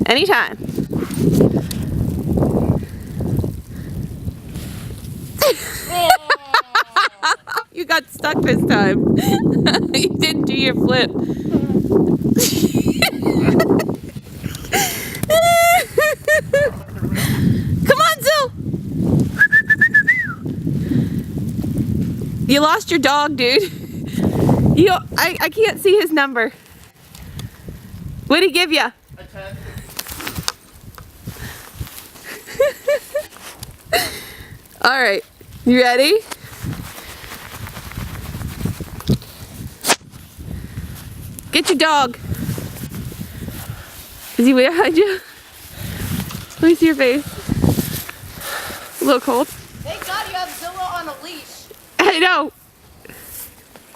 Anytime. You got stuck this time. You didn't do your flip. Come on, Zil! You lost your dog, dude. I can't see his number. What'd he give you? A 10. All right, you ready? Get your dog. Is he way behind you? Let me see your face. A little cold. Thank God you have Zilla on a leash. I know.